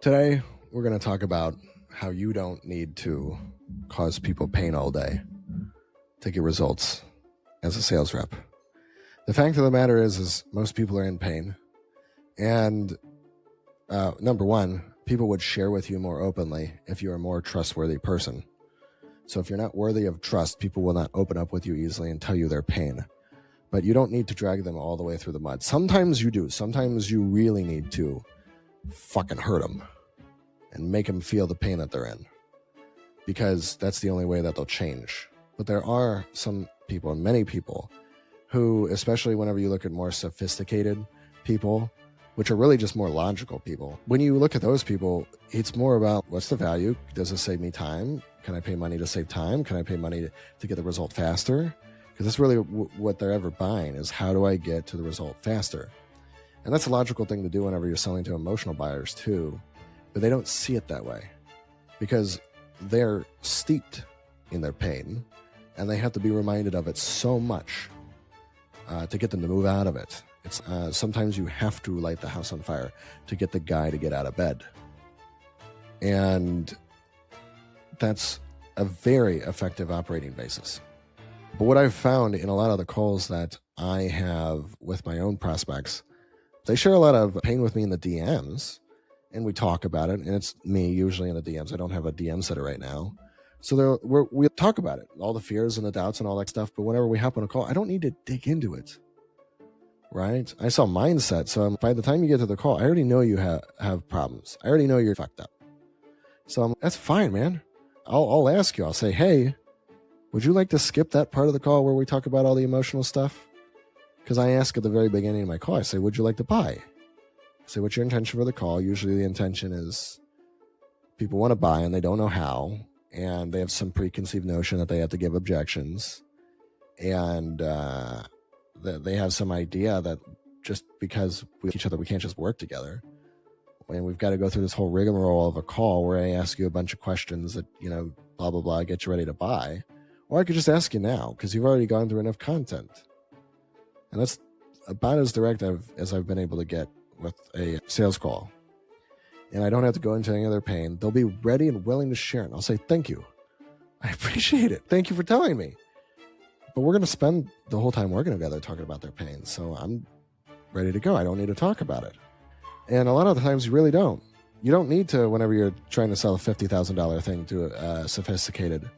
Today, we're going to talk about how you don't need to cause people pain all day to get results as a sales rep. The fact of the matter is most people are in pain. And number one, people would share with you more openly if you're a more trustworthy person. So if you're not worthy of trust, people will not open up with you easily and tell you their pain. But you don't need to drag them all the way through the mud. Sometimes you do. Sometimes you really need to fucking hurt them and make them feel the pain that they're in, because that's the only way that they'll change. But there are some people, and many people, who, especially whenever you look at more sophisticated people, which are really just more logical people, when you look at those people, it's more about what's the value? Does it save me time? Can I pay money to save time? Can I pay money to get the result faster? Because that's really what they're ever buying, is how do I get to the result faster? And that's a logical thing to do whenever you're selling to emotional buyers too, but they don't see it that way because they're steeped in their pain and they have to be reminded of it so much to get them to move out of it. It's sometimes you have to light the house on fire to get the guy to get out of bed. And that's a very effective operating basis. But what I've found in a lot of the calls that I have with my own prospects, they share a lot of pain with me in the DMs, and we talk about it, and it's me usually in the DMs. I don't have a DM setter right now. So we talk about it, all the fears and the doubts and all that stuff, but whenever we hop on a call, I don't need to dig into it, right? I saw mindset, so by the time you get to the call, I already know you have problems. I already know you're fucked up. So that's fine, man. I'll ask you, I'll say, hey, would you like to skip that part of the call where we talk about all the emotional stuff? Because I ask at the very beginning of my call, I say, would you like to buy? I say, what's your intention for the call? Usually the intention is people want to buy and they don't know how, and they have some preconceived notion that they have to give objections, and they have some idea that just because we like each other, we can't just work together. And we've got to go through this whole rigmarole of a call where I ask you a bunch of questions that, blah, blah, blah, get you ready to buy. Or I could just ask you now because you've already gone through enough content. And that's about as direct as I've been able to get with a sales call. And I don't have to go into any of their pain. They'll be ready and willing to share it. And I'll say, thank you. I appreciate it. Thank you for telling me. But we're going to spend the whole time working together talking about their pain. So I'm ready to go. I don't need to talk about it. And a lot of the times you really don't. You don't need to whenever you're trying to sell a $50,000 thing to a sophisticated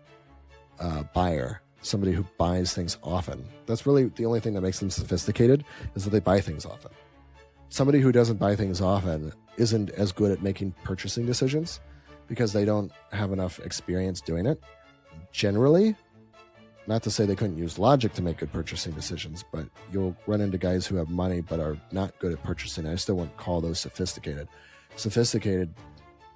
buyer. Somebody who buys things often. That's really the only thing that makes them sophisticated, is that they buy things often. Somebody who doesn't buy things often isn't as good at making purchasing decisions because they don't have enough experience doing it. Generally, not to say they couldn't use logic to make good purchasing decisions, but you'll run into guys who have money but are not good at purchasing. I still wouldn't call those sophisticated. Sophisticated,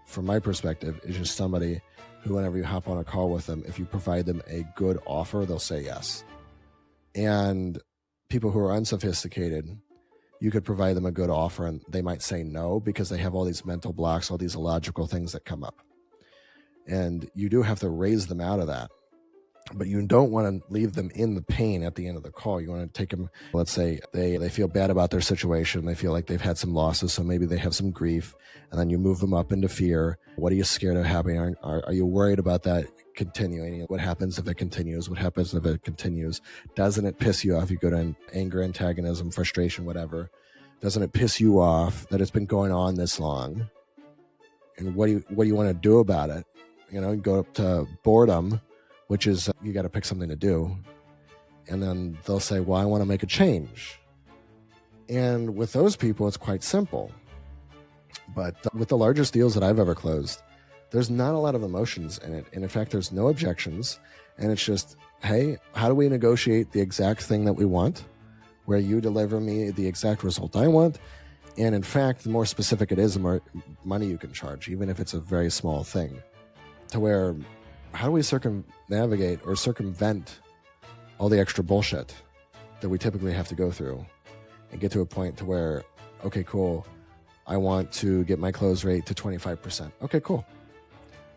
from my perspective, is just somebody who, whenever you hop on a call with them, if you provide them a good offer, they'll say yes. And people who are unsophisticated, you could provide them a good offer and they might say no because they have all these mental blocks, all these illogical things that come up. And you do have to raise them out of that. But you don't want to leave them in the pain at the end of the call. You want to take them, let's say they feel bad about their situation. They feel like they've had some losses, so maybe they have some grief, and then you move them up into fear. What are you scared of happening? Are you worried about that continuing? What happens if it continues? What happens if it continues? Doesn't it piss you off? You go to anger, antagonism, frustration, whatever. Doesn't it piss you off that it's been going on this long? And what do you want to do about it? You go up to boredom, which is you got to pick something to do. And then they'll say, well, I want to make a change. And with those people, it's quite simple. But with the largest deals that I've ever closed, there's not a lot of emotions in it. And in fact, there's no objections. And it's just, hey, how do we negotiate the exact thing that we want, where you deliver me the exact result I want? And in fact, the more specific it is, the more money you can charge, even if it's a very small thing. To where, how do we circumnavigate or circumvent all the extra bullshit that we typically have to go through and get to a point to where, okay, cool, I want to get my close rate to 25%. Okay, cool.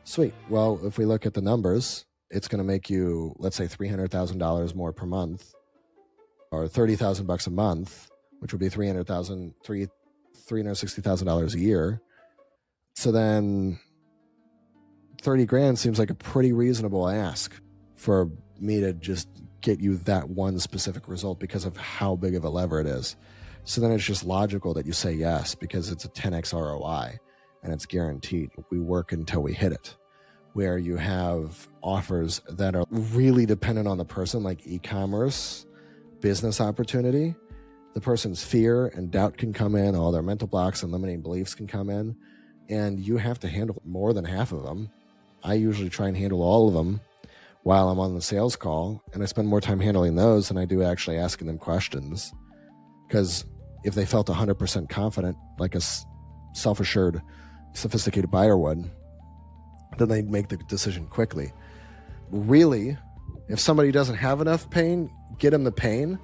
Sweet. Well, if we look at the numbers, it's going to make you, let's say, $300,000 more per month, or $30,000 a month, which would be $360,000 a year, So then 30 grand seems like a pretty reasonable ask for me to just get you that one specific result because of how big of a lever it is. So then it's just logical that you say yes, because it's a 10x ROI and it's guaranteed. We work until we hit it. Where you have offers that are really dependent on the person, like e-commerce, business opportunity, the person's fear and doubt can come in, all their mental blocks and limiting beliefs can come in, and you have to handle more than half of them. I usually try and handle all of them while I'm on the sales call, and I spend more time handling those than I do actually asking them questions. Because if they felt 100% confident, like a self-assured, sophisticated buyer would, then they'd make the decision quickly. Really, if somebody doesn't have enough pain, get them the pain.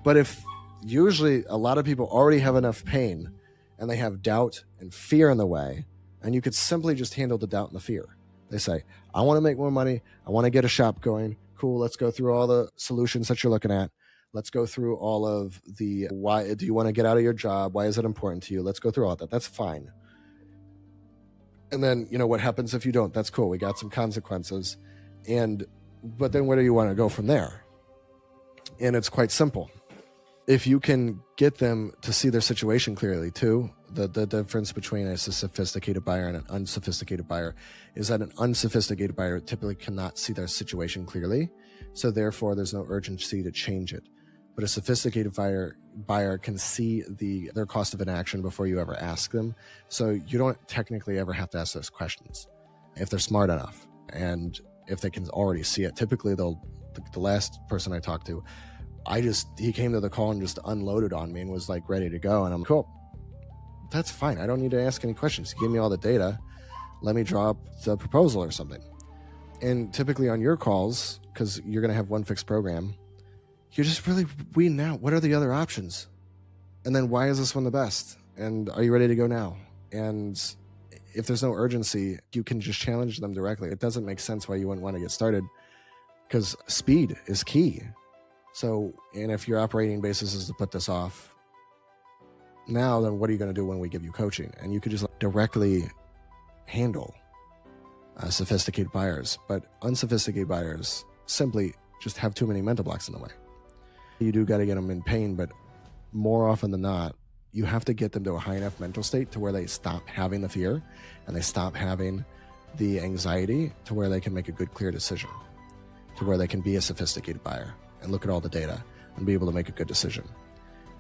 But if usually a lot of people already have enough pain and they have doubt and fear in the way, and you could simply just handle the doubt and the fear. They say, I want to make more money. I want to get a shop going. Cool, let's go through all the solutions that you're looking at. Let's go through all of the why do you want to get out of your job? Why is it important to you? Let's go through all that. That's fine. And then, what happens if you don't? That's cool. We got some consequences. But then where do you want to go from there? And it's quite simple. If you can get them to see their situation clearly too, the difference between a sophisticated buyer and an unsophisticated buyer is that an unsophisticated buyer typically cannot see their situation clearly. So therefore, there's no urgency to change it. But a sophisticated buyer can see their cost of inaction before you ever ask them. So you don't technically ever have to ask those questions if they're smart enough. And if they can already see it, typically the last person I talked to, he came to the call and just unloaded on me and was like ready to go. And I'm cool. That's fine. I don't need to ask any questions. Give me all the data. Let me draw up the proposal or something. And typically on your calls, because you're going to have one fixed program, you're just really weeding out what are the other options, and then why is this one the best, and are you ready to go now? And if there's no urgency, you can just challenge them directly. It doesn't make sense why you wouldn't want to get started, because speed is key. So, and if your operating basis is to put this off now, then what are you going to do when we give you coaching? And you could just directly handle sophisticated buyers, but unsophisticated buyers simply just have too many mental blocks in the way. You do got to get them in pain, but more often than not, you have to get them to a high enough mental state to where they stop having the fear and they stop having the anxiety, to where they can make a good, clear decision, to where they can be a sophisticated buyer and look at all the data and be able to make a good decision.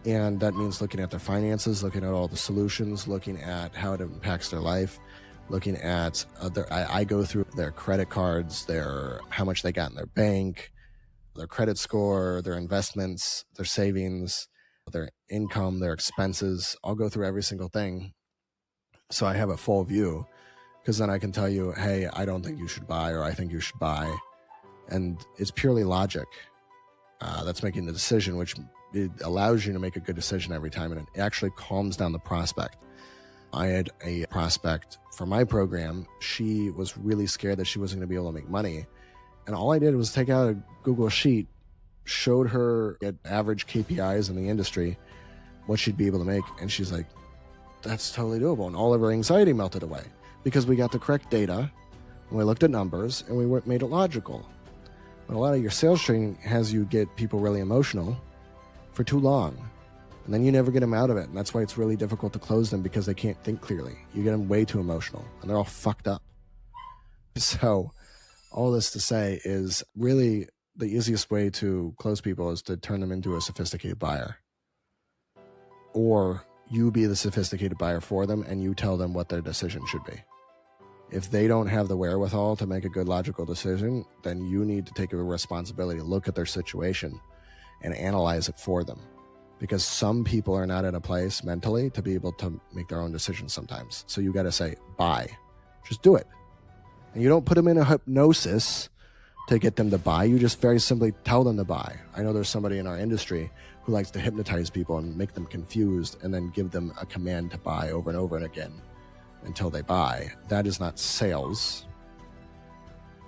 And that means looking at their finances, looking at all the solutions, looking at how it impacts their life, looking at I go through their credit cards, how much they got in their bank, their credit score, their investments, their savings, their income, their expenses. I'll go through every single thing, so I have a full view, because then I can tell you, hey, I don't think you should buy, or I think you should buy. And it's purely logic that's making the decision, which it allows you to make a good decision every time, and it actually calms down the prospect. I had a prospect for my program. She was really scared that she wasn't going to be able to make money. And all I did was take out a Google sheet, showed her at average KPIs in the industry, what she'd be able to make. And she's like, that's totally doable. And all of her anxiety melted away because we got the correct data and we looked at numbers and we made it logical. But a lot of your sales training has you get people really emotional for too long. And then you never get them out of it. And that's why it's really difficult to close them, because they can't think clearly. You get them way too emotional and they're all fucked up. So all this to say is, really the easiest way to close people is to turn them into a sophisticated buyer. Or you be the sophisticated buyer for them and you tell them what their decision should be. If they don't have the wherewithal to make a good logical decision, then you need to take a responsibility, look at their situation and analyze it for them. Because some people are not in a place mentally to be able to make their own decisions sometimes. So you got to say, buy. Just do it. And you don't put them in a hypnosis to get them to buy. You just very simply tell them to buy. I know there's somebody in our industry who likes to hypnotize people and make them confused and then give them a command to buy over and over and again until they buy. That is not sales.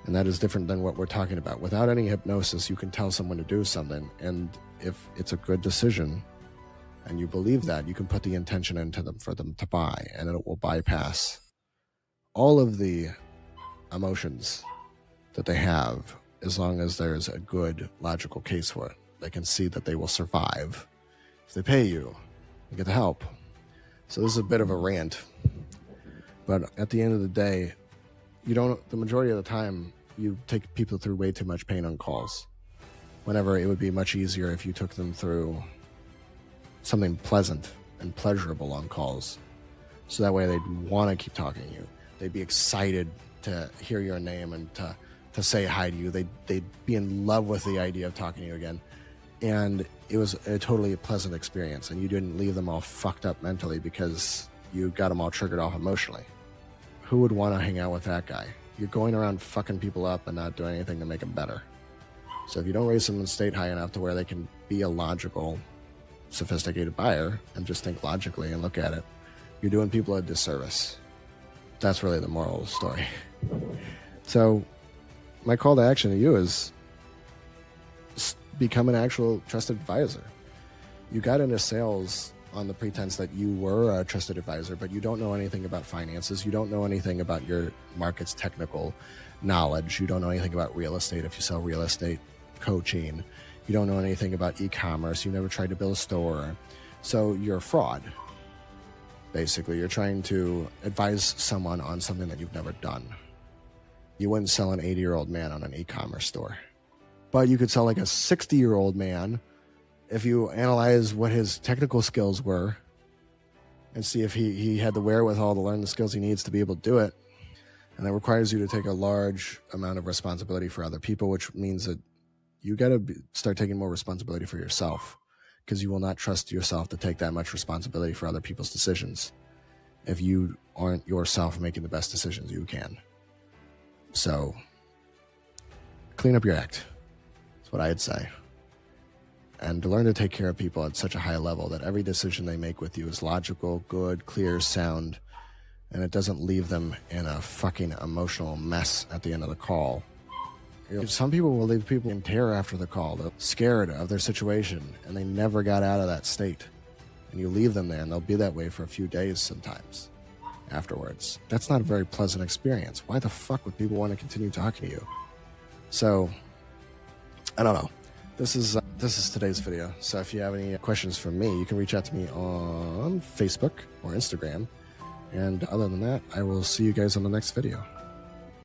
And that is different than what we're talking about. Without any hypnosis, you can tell someone to do something. And if it's a good decision and you believe that, you can put the intention into them for them to buy, and it will bypass all of the emotions that they have, as long as there's a good logical case for it. They can see that they will survive if they pay you and get the help. So this is a bit of a rant, but at the end of the day, the majority of the time, you take people through way too much pain on calls. Whenever it would be much easier if you took them through something pleasant and pleasurable on calls. So that way they'd want to keep talking to you. They'd be excited to hear your name and to say hi to you. They'd be in love with the idea of talking to you again. And it was a totally pleasant experience, and you didn't leave them all fucked up mentally because you got them all triggered off emotionally. Who would want to hang out with that guy? You're going around fucking people up and not doing anything to make them better. So if you don't raise someone's state high enough to where they can be a logical, sophisticated buyer and just think logically and look at it, you're doing people a disservice. That's really the moral of the story. So my call to action to you is become an actual trusted advisor. You got into sales on the pretense that you were a trusted advisor, but you don't know anything about finances. You don't know anything about your market's technical knowledge. You don't know anything about real estate if you sell real estate coaching. You don't know anything about e-commerce. You never tried to build a store. So you're a fraud. Basically, you're trying to advise someone on something that you've never done. You wouldn't sell an 80-year-old man on an e-commerce store. But you could sell like a 60-year-old man if you analyze what his technical skills were and see if he had the wherewithal to learn the skills he needs to be able to do it. And that requires you to take a large amount of responsibility for other people, which means that you got to start taking more responsibility for yourself, because you will not trust yourself to take that much responsibility for other people's decisions if you aren't yourself making the best decisions you can. So clean up your act. That's what I'd say. And to learn to take care of people at such a high level that every decision they make with you is logical, good, clear, sound, and it doesn't leave them in a fucking emotional mess at the end of the call. Some people will leave people in terror after the call. They're scared of their situation, and they never got out of that state. And you leave them there, and they'll be that way for a few days sometimes afterwards. That's not a very pleasant experience. Why the fuck would people want to continue talking to you? So, I don't know. This is today's video. So if you have any questions for me, you can reach out to me on Facebook or Instagram. And other than that, I will see you guys on the next video.